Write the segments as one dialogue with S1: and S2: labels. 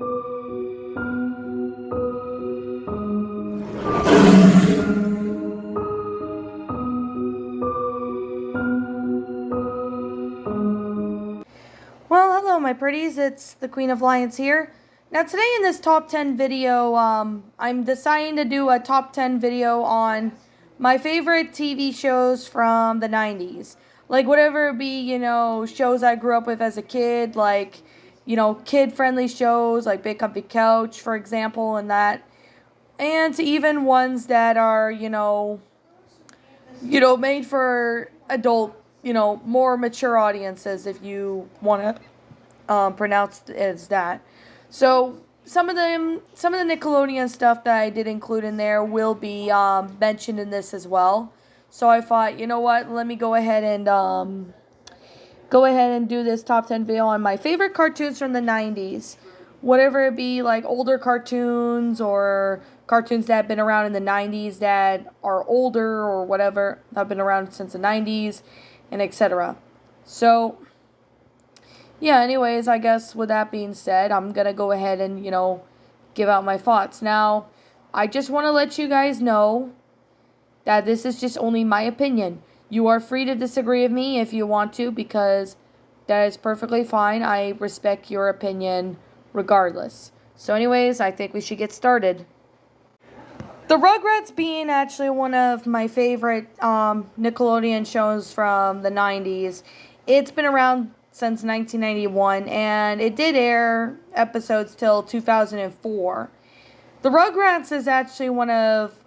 S1: Well, hello my pretties, it's the Queen of Lions here. Now today in this top 10 video, I'm deciding to do a top 10 video on my favorite TV shows from the 90s. Like whatever it be, shows I grew up with as a kid, like, kid-friendly shows like Big Comfy Couch, for example, and that. And to even ones that are, made for adult, more mature audiences, if you want to pronounce it as that. So some of the Nickelodeon stuff that I did include in there will be mentioned in this as well. So I thought, you know what, let me go ahead and do this top 10 video on my favorite cartoons from the 90s. Whatever it be, like older cartoons or cartoons that have been around in the 90s that are older or whatever, have been around since the 90s, and etc. So, yeah, anyways, I guess with that being said, I'm going to go ahead and, give out my thoughts. Now, I just want to let you guys know that this is just only my opinion. You are free to disagree with me if you want to, because that is perfectly fine. I respect your opinion regardless. So anyways, I think we should get started. The Rugrats being actually one of my favorite Nickelodeon shows from the 90s. It's been around since 1991, and it did air episodes till 2004. The Rugrats is actually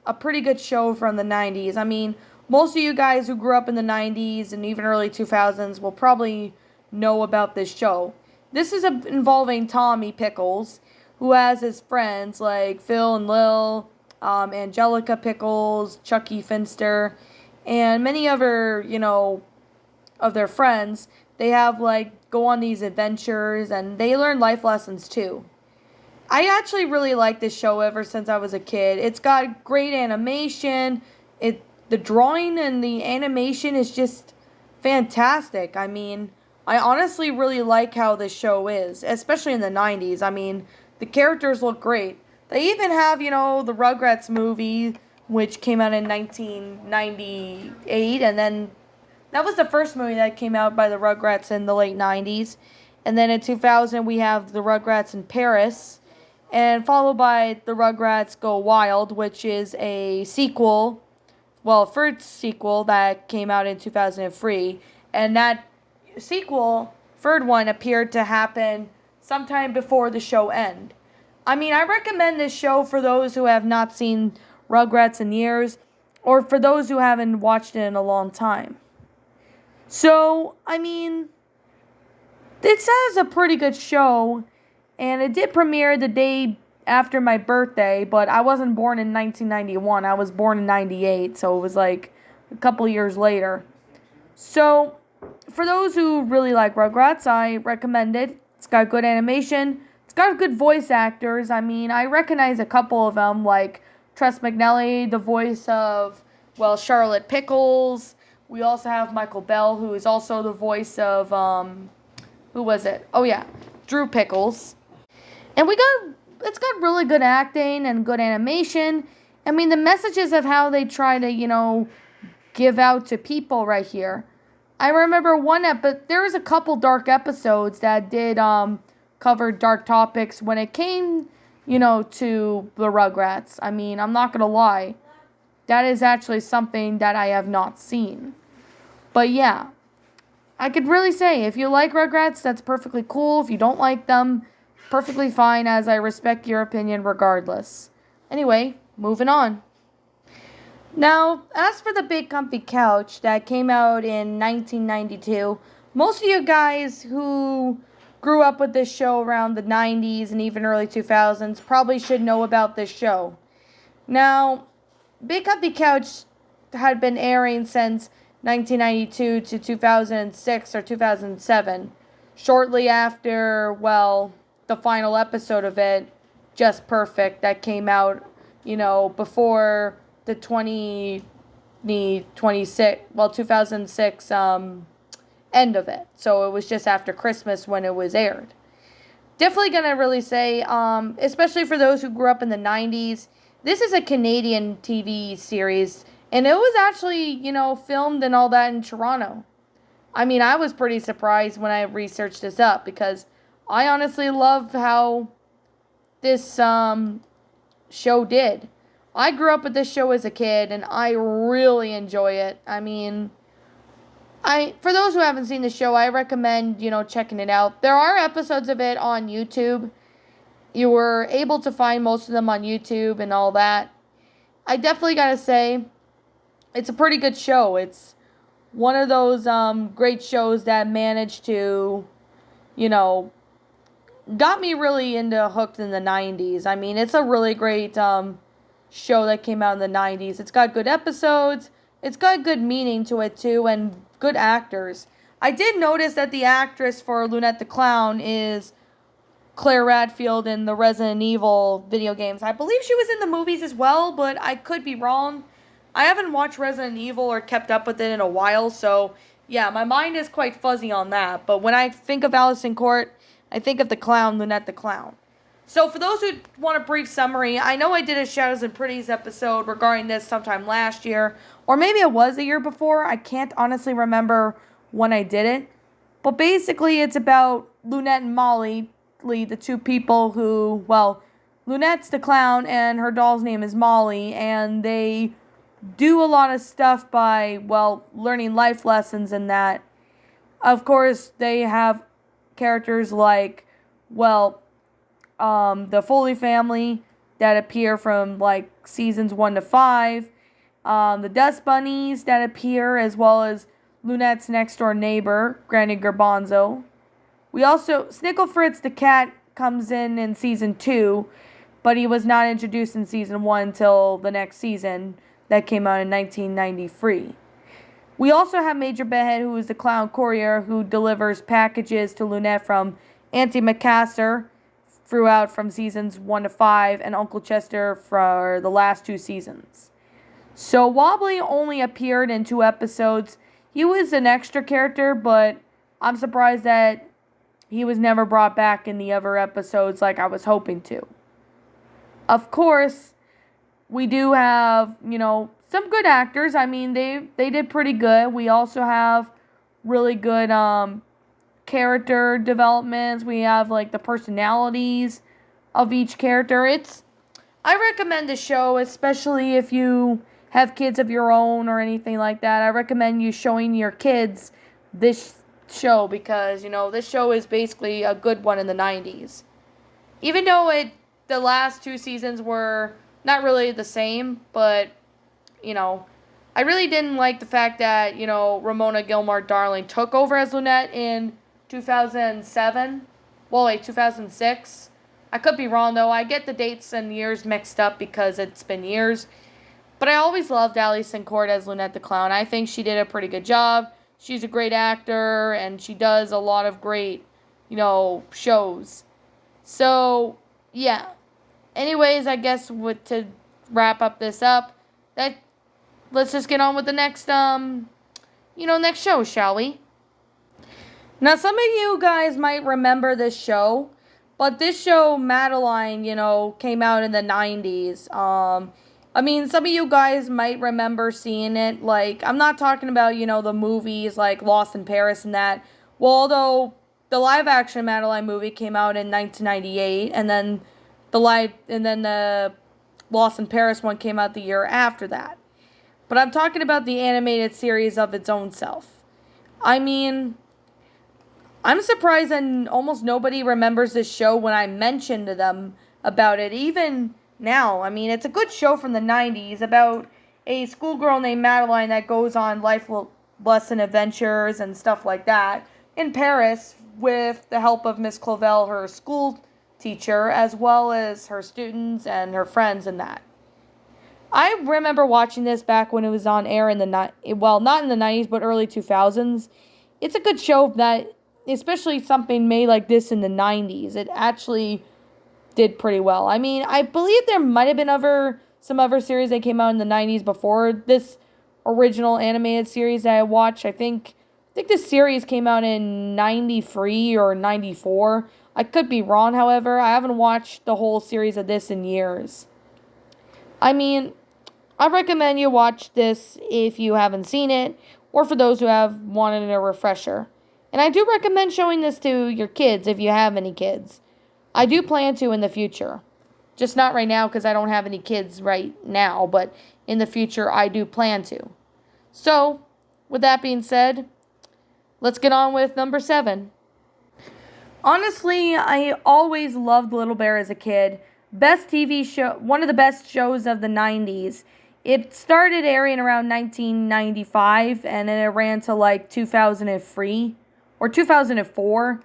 S1: a pretty good show from the 90s. I mean, most of you guys who grew up in the 90s and even early 2000s will probably know about this show. This is involving Tommy Pickles, who has his friends like Phil and Lil, Angelica Pickles, Chucky Finster, and many other, of their friends. They have, go on these adventures, and they learn life lessons, too. I actually really like this show ever since I was a kid. It's got great animation. The drawing and the animation is just fantastic. I mean, I honestly really like how this show is, especially in the 90s. I mean, the characters look great. They even have, the Rugrats movie, which came out in 1998, and then that was the first movie that came out by the Rugrats in the late 90s. And then in 2000, we have the Rugrats in Paris, and followed by the Rugrats Go Wild, which is a sequel, third sequel that came out in 2003, and that sequel, third one, appeared to happen sometime before the show end. I mean, I recommend this show for those who have not seen Rugrats in years, or for those who haven't watched it in a long time. So, I mean, this is a pretty good show, and it did premiere the day after my birthday, but I wasn't born in 1991. I was born in 98, so it was like a couple years later. So, for those who really like Rugrats, I recommend it. It's got good animation. It's got good voice actors. I mean, I recognize a couple of them, like Tress MacNeille, the voice of, Charlotte Pickles. We also have Michael Bell, who is also the voice of, who was it? Oh, yeah, Drew Pickles. And it's got really good acting and good animation. I mean, the messages of how they try to, give out to people right here. I remember there was a couple dark episodes that did cover dark topics when it came, to the Rugrats. I mean, I'm not going to lie. That is actually something that I have not seen. But yeah, I could really say, if you like Rugrats, that's perfectly cool. If you don't like them, perfectly fine, as I respect your opinion regardless. Anyway, moving on. Now, as for the Big Comfy Couch that came out in 1992, most of you guys who grew up with this show around the 90s and even early 2000s probably should know about this show. Now, Big Comfy Couch had been airing since 1992 to 2006 or 2007, shortly after, the final episode of it, Just Perfect, that came out, before the 2006 end of it. So it was just after Christmas when it was aired. Definitely gonna really say, especially for those who grew up in the 90s, this is a Canadian TV series, and it was actually, filmed and all that in Toronto. I mean, I was pretty surprised when I researched this up because I honestly love how this show did. I grew up with this show as a kid, and I really enjoy it. I mean, for those who haven't seen the show, I recommend, checking it out. There are episodes of it on YouTube. You were able to find most of them on YouTube and all that. I definitely gotta say, it's a pretty good show. It's one of those great shows that managed to, you know, got me really into hooked in the 90s. I mean, it's a really great show that came out in the 90s. It's got good episodes. It's got good meaning to it, too, and good actors. I did notice that the actress for Lunette the Clown is Claire Redfield in the Resident Evil video games. I believe she was in the movies as well, but I could be wrong. I haven't watched Resident Evil or kept up with it in a while, so yeah, my mind is quite fuzzy on that. But when I think of Allison Court, I think of the clown, Lunette the Clown. So for those who want a brief summary, I know I did a Shadows and Pretties episode regarding this sometime last year, or maybe it was a year before. I can't honestly remember when I did it. But basically, it's about Lunette and Molly, the two people who, well, Lunette's the clown and her doll's name is Molly, and they do a lot of stuff by, well, learning life lessons and that. Of course, they have characters like, well, the Foley family that appear from like seasons 1 to 5, the Dust Bunnies that appear, as well as Lunette's next door neighbor, Granny Garbanzo. We also, Snickle Fritz the cat comes in season 2, but he was not introduced in season 1 until the next season that came out in 1993. We also have Major Bedhead, who is the clown courier who delivers packages to Lunette from Auntie Macassar throughout from seasons 1 to 5, and Uncle Chester for the last 2 seasons. So Wobbly only appeared in 2 episodes. He was an extra character, but I'm surprised that he was never brought back in the other episodes like I was hoping to. Of course, we do have, some good actors. I mean, they did pretty good. We also have really good character developments. We have, like, the personalities of each character. I recommend the show, especially if you have kids of your own or anything like that. I recommend you showing your kids this show because, this show is basically a good one in the 90s. Even though the last 2 seasons were not really the same, but, I really didn't like the fact that, Ramona Gilmore Darling took over as Lunette in 2007. Well, wait, 2006. I could be wrong, though. I get the dates and years mixed up because it's been years. But I always loved Allison Court as Lunette the Clown. I think she did a pretty good job. She's a great actor, and she does a lot of great, shows. So, yeah. Anyways, I guess to wrap up this up, let's just get on with the next, next show, shall we? Now, some of you guys might remember this show, but this show, Madeline, came out in the 90s. Some of you guys might remember seeing it. Like, I'm not talking about, the movies like Lost in Paris and that. Well, although the live-action Madeline movie came out in 1998, and then the Lost in Paris one came out the year after that. But I'm talking about the animated series of its own self. I mean, I'm surprised that almost nobody remembers this show when I mentioned to them about it, even now. I mean, it's a good show from the 90s about a schoolgirl named Madeline that goes on life lesson adventures and stuff like that in Paris with the help of Miss Clovell, her school teacher, as well as her students and her friends and that. I remember watching this back when it was on air in not in the 90s, but early 2000s. It's a good show that, especially something made like this in the 90s, it actually did pretty well. I mean, I believe there might have been some other series that came out in the 90s before this original animated series that I watched. I think this series came out in 93 or 94. I could be wrong, however. I haven't watched the whole series of this in years. I mean, I recommend you watch this if you haven't seen it, or for those who have wanted a refresher. And I do recommend showing this to your kids if you have any kids. I do plan to in the future. Just not right now because I don't have any kids right now, but in the future I do plan to. So, with that being said, let's get on with number 7. Honestly, I always loved Little Bear as a kid. Best TV show, one of the best shows of the 90s. It started airing around 1995 and then it ran to like 2003 or 2004,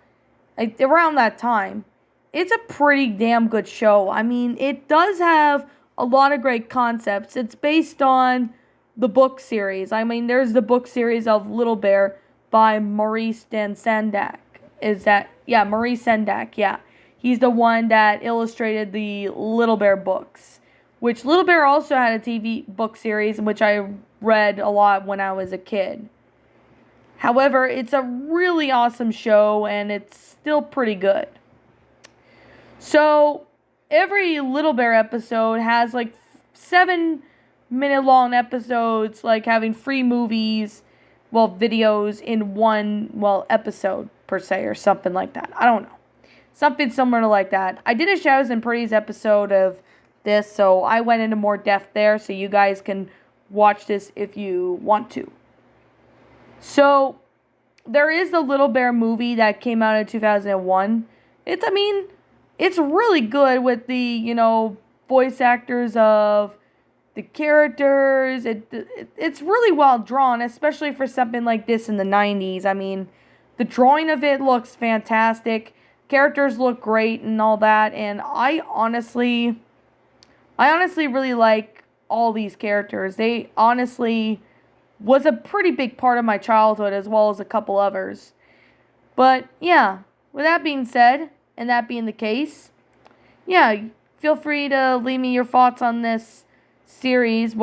S1: around that time. It's a pretty damn good show. I mean, it does have a lot of great concepts. It's based on the book series. I mean, there's the book series of Little Bear by Maurice Sendak. Maurice Sendak, yeah. He's the one that illustrated the Little Bear books, which Little Bear also had a TV book series, which I read a lot when I was a kid. However, it's a really awesome show, and it's still pretty good. So, every Little Bear episode has like 7-minute long episodes, like having free movies, videos in one, episode per se, or something like that. I don't know. Something similar to like that. I did a Shadows and Pretties episode of this, so I went into more depth there, so you guys can watch this if you want to. So, there is the Little Bear movie that came out in 2001. It's really good with the, voice actors of the characters. It's really well drawn, especially for something like this in the 90s. I mean, the drawing of it looks fantastic. Characters look great and all that. And I honestly really like all these characters. They honestly was a pretty big part of my childhood as well as a couple others. But yeah, with that being said, and that being the case, yeah, feel free to leave me your thoughts on this series,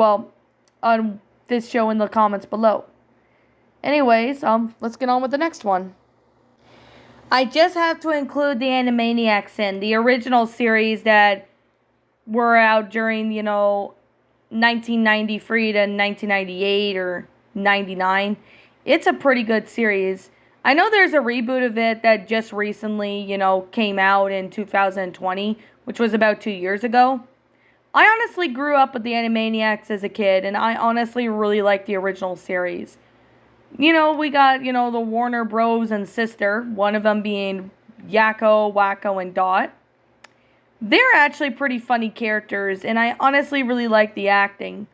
S1: on this show in the comments below. Anyways, let's get on with the next one. I just have to include the Animaniacs in the original series that were out during, 1993 to 1998 or 99. It's a pretty good series. I know there's a reboot of it that just recently, came out in 2020, which was about 2 years ago. I honestly grew up with the Animaniacs as a kid, and I honestly really like the original series. We got, the Warner Bros. And sister, one of them being Yakko, Wacko, and Dot. They're actually pretty funny characters, and I honestly really like the acting.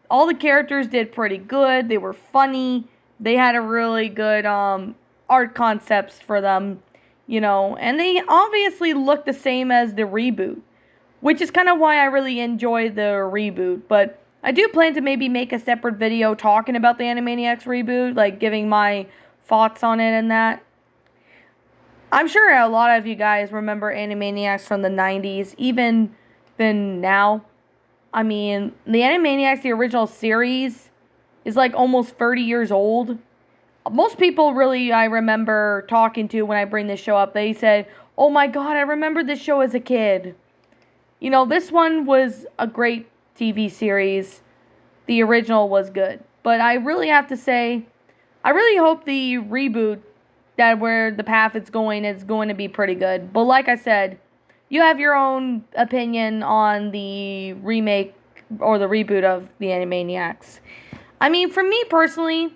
S1: All the characters did pretty good. They were funny. They had a really good art concepts for them, and they obviously look the same as the reboot, which is kind of why I really enjoy the reboot. But I do plan to maybe make a separate video talking about the Animaniacs reboot, like giving my thoughts on it and that. I'm sure a lot of you guys remember Animaniacs from the 90s, even now. I mean, the Animaniacs, the original series, is like almost 30 years old. Most people really, I remember talking to when I bring this show up, they said, oh my god, I remember this show as a kid. This one was a great TV series. The original was good. But I really have to say, I really hope the reboot, that where the path it's going is going to be pretty good. But like I said, you have your own opinion on the remake or the reboot of the Animaniacs. I mean, for me personally,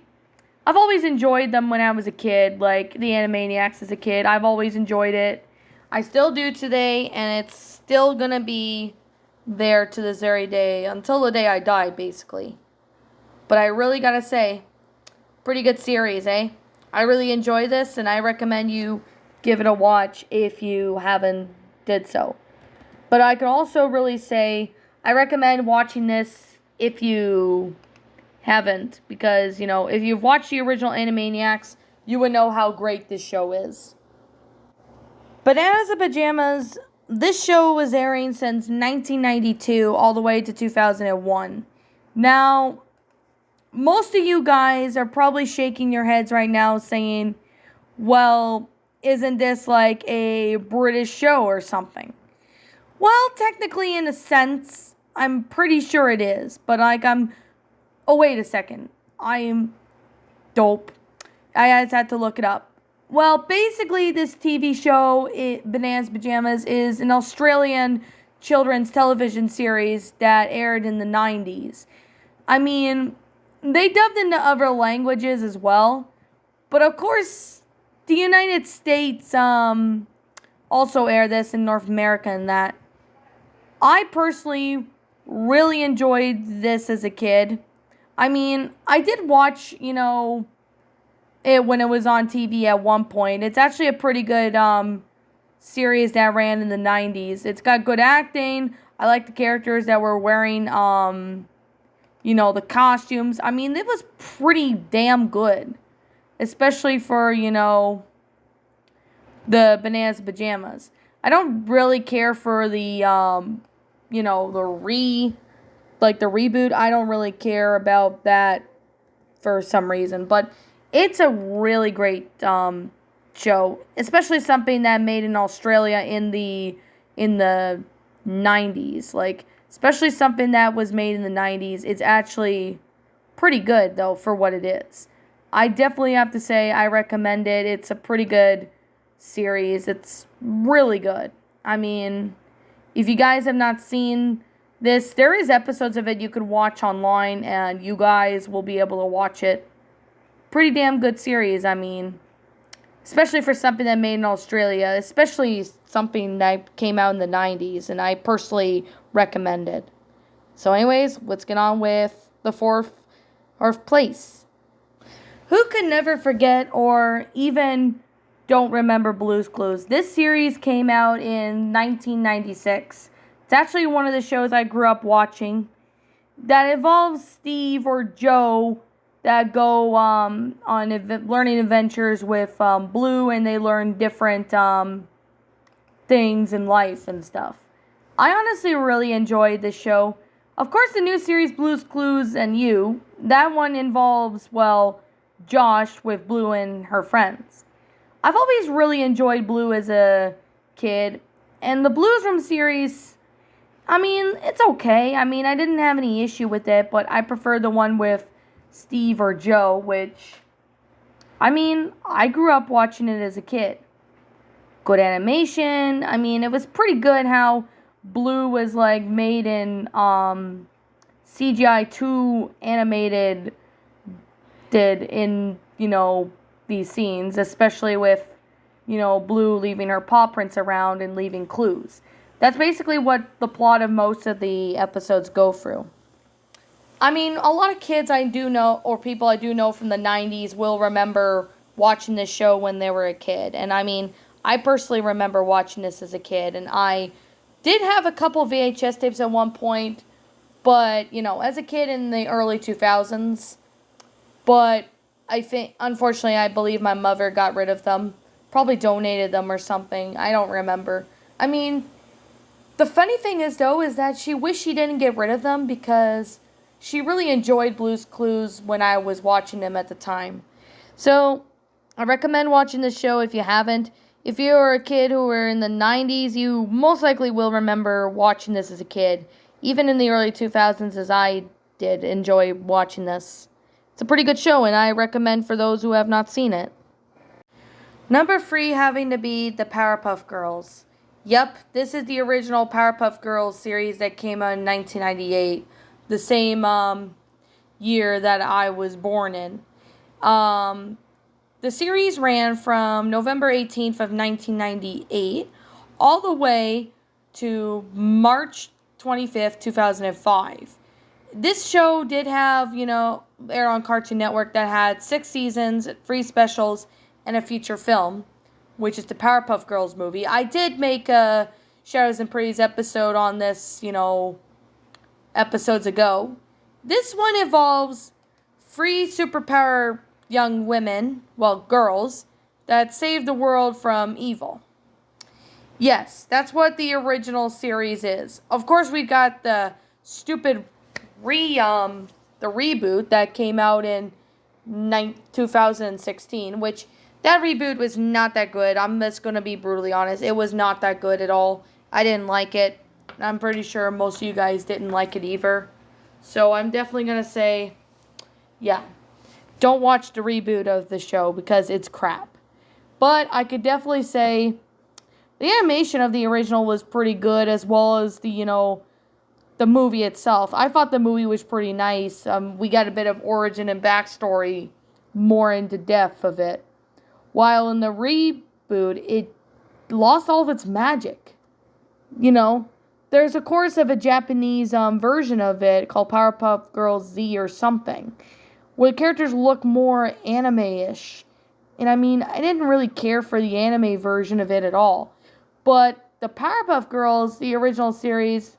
S1: I've always enjoyed them when I was a kid, like the Animaniacs as a kid. I've always enjoyed it. I still do today, and it's still gonna be there to this very day, until the day I die, basically. But I really gotta say, pretty good series, eh? I really enjoy this, and I recommend you give it a watch if you haven't did so. But I can also really say, I recommend watching this if you haven't, because, if you've watched the original Animaniacs, you would know how great this show is. Bananas and Pajamas, this show was airing since 1992 all the way to 2001. Now, most of you guys are probably shaking your heads right now saying, well, isn't this like a British show or something? Well, technically, in a sense, I'm pretty sure it is. But like, oh, wait a second. I am dope. I just had to look it up. Well, basically, this TV show, Bananas Pajamas, is an Australian children's television series that aired in the 90s. I mean, they dubbed into other languages as well. But of course, the United States also aired this in North America and that. I personally really enjoyed this as a kid. I mean, I did watch, it when it was on TV at one point. It's actually a pretty good series that ran in the 90s. It's got good acting. I like the characters that were wearing, the costumes. I mean, it was pretty damn good. Especially for, the Bananas Pajamas. I don't really care for the, the reboot. I don't really care about that for some reason. But it's a really great show, especially something that made in Australia in the 90s. Like, especially something that was made in the 90s. It's actually pretty good, though, for what it is. I definitely have to say I recommend it. It's a pretty good series. It's really good. I mean, if you guys have not seen this, there is episodes of it you could watch online, and you guys will be able to watch it. Pretty damn good series, I mean, especially for something that made in Australia, especially something that came out in the 90s, and I personally recommend it. So anyways, let's get on with the fourth place. Who could never forget or even don't remember Blue's Clues? This series came out in 1996. It's actually one of the shows I grew up watching that involves Steve or Joe that go on learning adventures with Blue, and they learn different things in life and stuff. I honestly really enjoyed this show. Of course, the new series Blue's Clues and You, that one involves, Josh with Blue and her friends. I've always really enjoyed Blue as a kid, and the Blues Room series, I mean, it's okay. I mean, I didn't have any issue with it, but I prefer the one with Steve or Joe, which, I mean, I grew up watching it as a kid. Good animation. I mean, it was pretty good how Blue was, made in CGI 2 animated did in, these scenes, especially with, Blue leaving her paw prints around and leaving clues. That's basically what the plot of most of the episodes go through. I mean, a lot of kids I do know, or people I do know from the 90s, will remember watching this show when they were a kid. And I mean, I personally remember watching this as a kid, and I did have a couple VHS tapes at one point, but, as a kid in the early 2000s, but I think, unfortunately, I believe my mother got rid of them, probably donated them or something, I don't remember. I mean, the funny thing is, though, is that she wished she didn't get rid of them because she really enjoyed Blue's Clues when I was watching them at the time. So, I recommend watching this show if you haven't. If you were a kid who were in the 90s, you most likely will remember watching this as a kid. Even in the early 2000s, as I did enjoy watching this. It's a pretty good show, and I recommend for those who have not seen it. Number 3 having to be the Powerpuff Girls. Yep, this is the original Powerpuff Girls series that came out in 1998. The same year that I was born in. The series ran from November 18th of 1998 all the way to March 25th, 2005. This show did have, air on Cartoon Network that had 6 seasons, 3 specials, and a feature film, which is the Powerpuff Girls movie. I did make a Shadows and Praise episode on this, episodes ago. This one involves 3 superpower young women, girls, that save the world from evil. Yes, that's what the original series is. Of course, we got the stupid the reboot that came out in 2016, which That reboot was not that good. I'm just going to be brutally honest. It was not that good at all. I didn't like it. I'm pretty sure most of you guys didn't like it either. So I'm definitely going to say, yeah, don't watch the reboot of the show because it's crap. But I could definitely say the animation of the original was pretty good, as well as the movie itself. I thought the movie was pretty nice. We got a bit of origin and backstory more into depth of it. While in the reboot, it lost all of its magic. There's of course of a Japanese version of it called Powerpuff Girls Z or something, where the characters look more anime-ish. And I mean, I didn't really care for the anime version of it at all. But the Powerpuff Girls, the original series,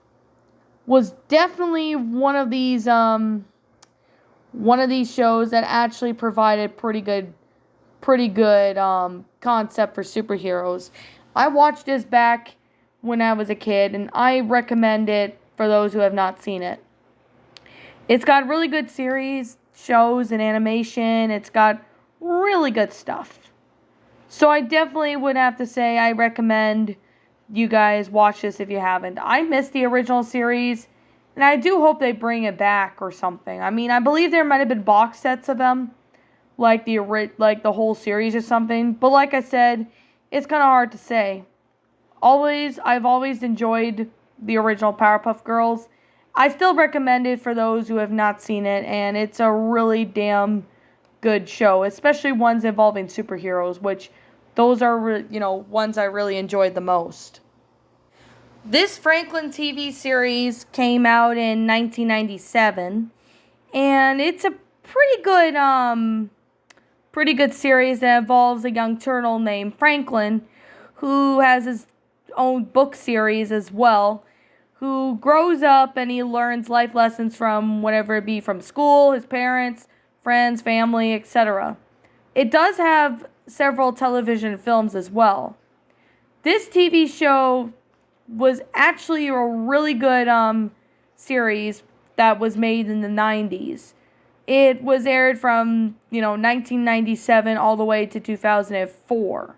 S1: was definitely one of these shows that actually provided pretty good concept for superheroes. I watched this back when I was a kid, and I recommend it for those who have not seen it. It's got really good series, shows, and animation. It's got really good stuff. So I definitely would have to say I recommend you guys watch this if you haven't. I missed the original series, and I do hope they bring it back or something. I mean, I believe there might have been box sets of them, like the whole series or something. But like I said, it's kind of hard to say. I've always enjoyed the original Powerpuff Girls. I still recommend it for those who have not seen it, and it's a really damn good show, especially ones involving superheroes, which those are, ones I really enjoyed the most. This Franklin TV series came out in 1997, and it's a pretty good series that involves a young turtle named Franklin, who has his own book series as well, who grows up and he learns life lessons from whatever it be, from school, his parents, friends, family, etc. It does have several television films as well. This TV show was actually a really good series that was made in the 90s. It was aired from, 1997 all the way to 2004.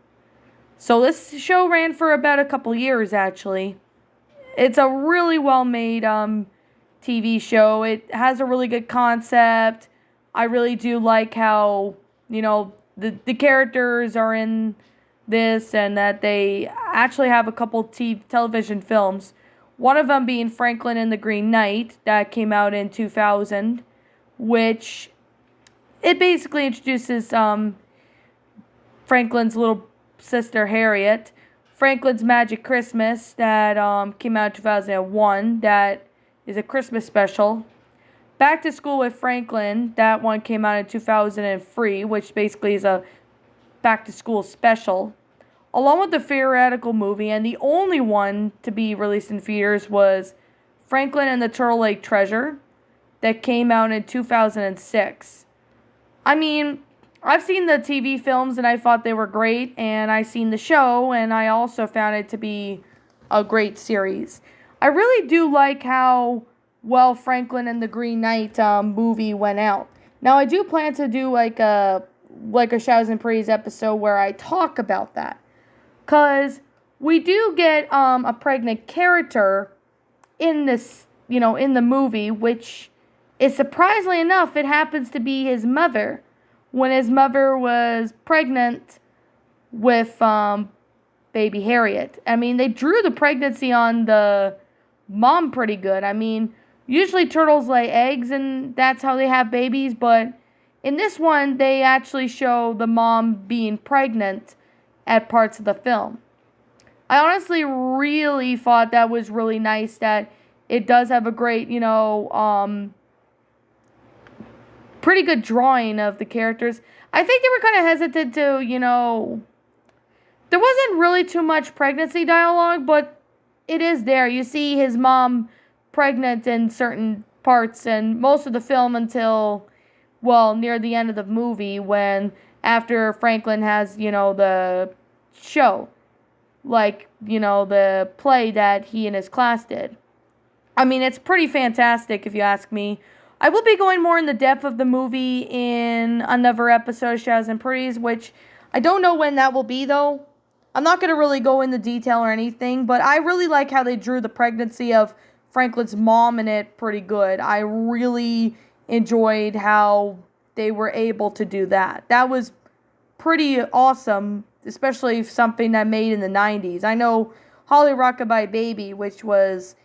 S1: So this show ran for about a couple years, actually. It's a really well-made TV show. It has a really good concept. I really do like how, the characters are in this, and that they actually have a couple television films. One of them being Franklin and the Green Knight, that came out in 2000, which it basically introduces Franklin's little sister Harriet. Franklin's Magic Christmas, that came out in 2001, that is a Christmas special. Back to School with Franklin, that one came out in 2003, which basically is a back to school special. Along with the theoretical movie, and the only one to be released in theaters was Franklin and the Turtle Lake Treasure, that came out in 2006. I mean, I've seen the TV films and I thought they were great, and I've seen the show and I also found it to be a great series. I really do like how well Franklin and the Green Knight movie went out. Now I do plan to do like a Shadows and Praise episode where I talk about that, cause we do get a pregnant character in this, in the movie, which is surprisingly enough, it happens to be his mother. When his mother was pregnant with baby Harriet. I mean, they drew the pregnancy on the mom pretty good. I mean, usually turtles lay eggs and that's how they have babies, but in this one, they actually show the mom being pregnant at parts of the film. I honestly really thought that was really nice, that it does have a great, pretty good drawing of the characters. I think they were kind of hesitant to, there wasn't really too much pregnancy dialogue, but it is there. You see his mom pregnant in certain parts and most of the film until, near the end of the movie, when after Franklin has, the show, the play that he and his class did. I mean, it's pretty fantastic if you ask me. I will be going more in the depth of the movie in another episode of Shadows and Praise, which I don't know when that will be, though. I'm not going to really go into detail or anything, but I really like how they drew the pregnancy of Franklin's mom in it pretty good. I really enjoyed how they were able to do that. That was pretty awesome, especially something that made in the 90s. I know Holly Rockabye Baby, which was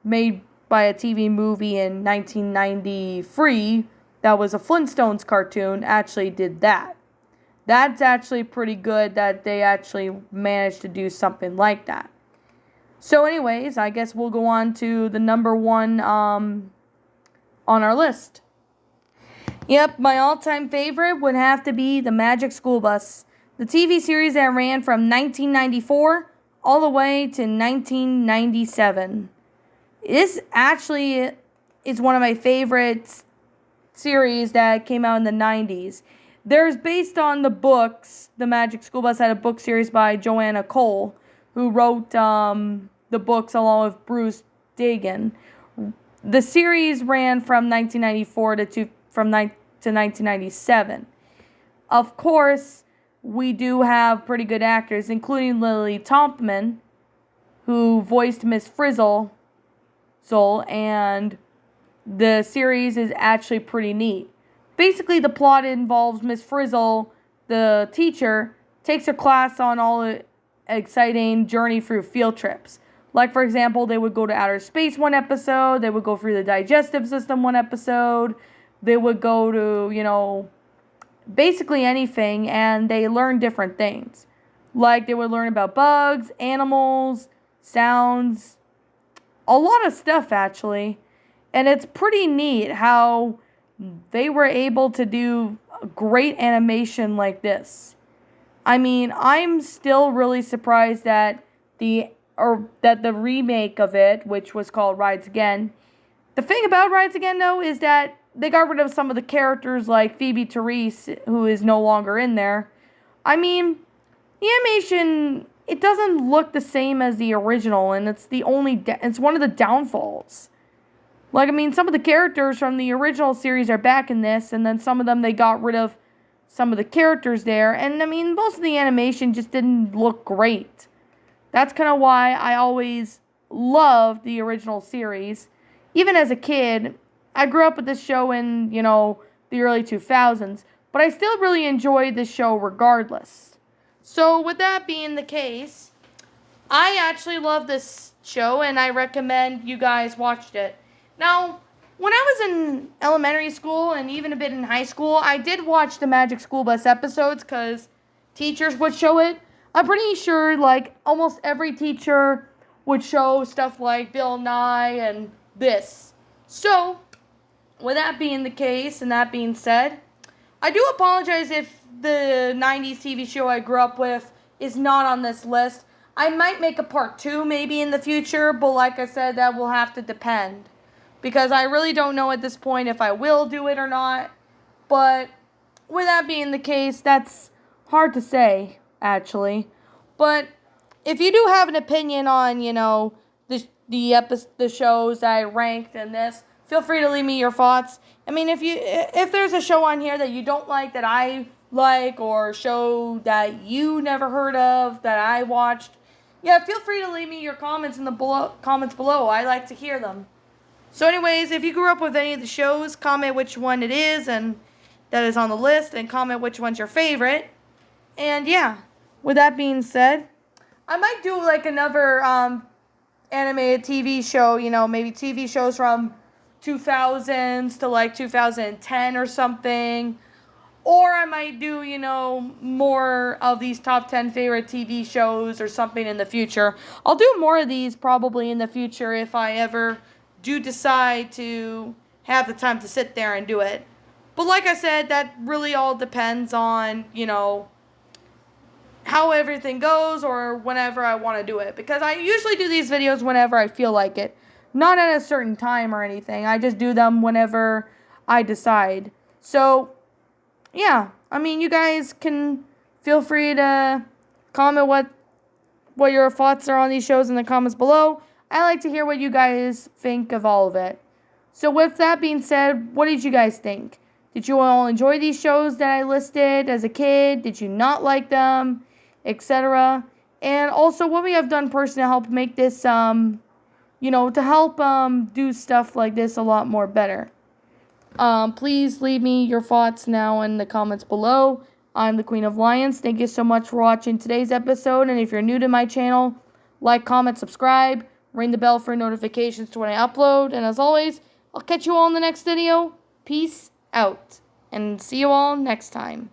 S1: made by a TV movie in 1993, that was a Flintstones cartoon, actually did that. That's actually pretty good that they actually managed to do something like that. So anyways, I guess we'll go on to the number one on our list. Yep, my all-time favorite would have to be The Magic School Bus. The TV series that ran from 1994 all the way to 1997. This actually is one of my favorite series that came out in the 90s. There's based on the books. The Magic School Bus had a book series by Joanna Cole, who wrote the books along with Bruce Dagan. The series ran from 1994 to 1997. Of course, we do have pretty good actors, including Lily Tomlin, who voiced Miss Frizzle, and the series is actually pretty neat. Basically, the plot involves Miss Frizzle, the teacher, takes her class on all an exciting journey through field trips. Like, for example, they would go to outer space one episode, they would go through the digestive system one episode, they would go to, basically anything, and they learn different things. Like, they would learn about bugs, animals, sounds, a lot of stuff, actually. And it's pretty neat how they were able to do great animation like this. I mean, I'm still really surprised that the remake of it, which was called Rides Again. The thing about Rides Again, though, is that they got rid of some of the characters like Phoebe Therese, who is no longer in there. I mean, the animation, it doesn't look the same as the original, and it's one of the downfalls. Like, I mean, some of the characters from the original series are back in this, and then some of them, they got rid of some of the characters there, and I mean, most of the animation just didn't look great. That's kind of why I always loved the original series. Even as a kid, I grew up with this show in, the early 2000s, but I still really enjoyed this show regardless. So, with that being the case, I actually love this show, and I recommend you guys watched it. Now, when I was in elementary school and even a bit in high school, I did watch the Magic School Bus episodes because teachers would show it. I'm pretty sure, almost every teacher would show stuff like Bill Nye and this. So, with that being the case and that being said, I do apologize if the 90s TV show I grew up with is not on this list. I might make a part 2 maybe in the future, but like I said, that will have to depend. Because I really don't know at this point if I will do it or not. But with that being the case, that's hard to say, actually. But if you do have an opinion on, the shows that I ranked in this, feel free to leave me your thoughts. I mean, if there's a show on here that you don't like that I like, or a show that you never heard of that I watched, yeah, feel free to leave me your comments in the comments below. I like to hear them. So anyways, if you grew up with any of the shows, comment which one it is and that is on the list, and comment which one's your favorite. And yeah, with that being said, I might do another animated TV show, maybe TV shows from 2000s to 2010 or something. Or I might do, more of these top 10 favorite TV shows or something in the future. I'll do more of these probably in the future if I ever do decide to have the time to sit there and do it. But like I said, that really all depends on, how everything goes or whenever I want to do it. Because I usually do these videos whenever I feel like it. Not at a certain time or anything. I just do them whenever I decide. So, yeah. I mean, you guys can feel free to comment what your thoughts are on these shows in the comments below. I like to hear what you guys think of all of it. So with that being said, what did you guys think? Did you all enjoy these shows that I listed as a kid? Did you not like them? Etc. And also what we have done personally to help make this, to help do stuff like this a lot more better. Please leave me your thoughts now in the comments below. I'm the Queen of Lions. Thank you so much for watching today's episode. And if you're new to my channel, like, comment, subscribe, ring the bell for notifications to when I upload. And as always, I'll catch you all in the next video. Peace out. And see you all next time.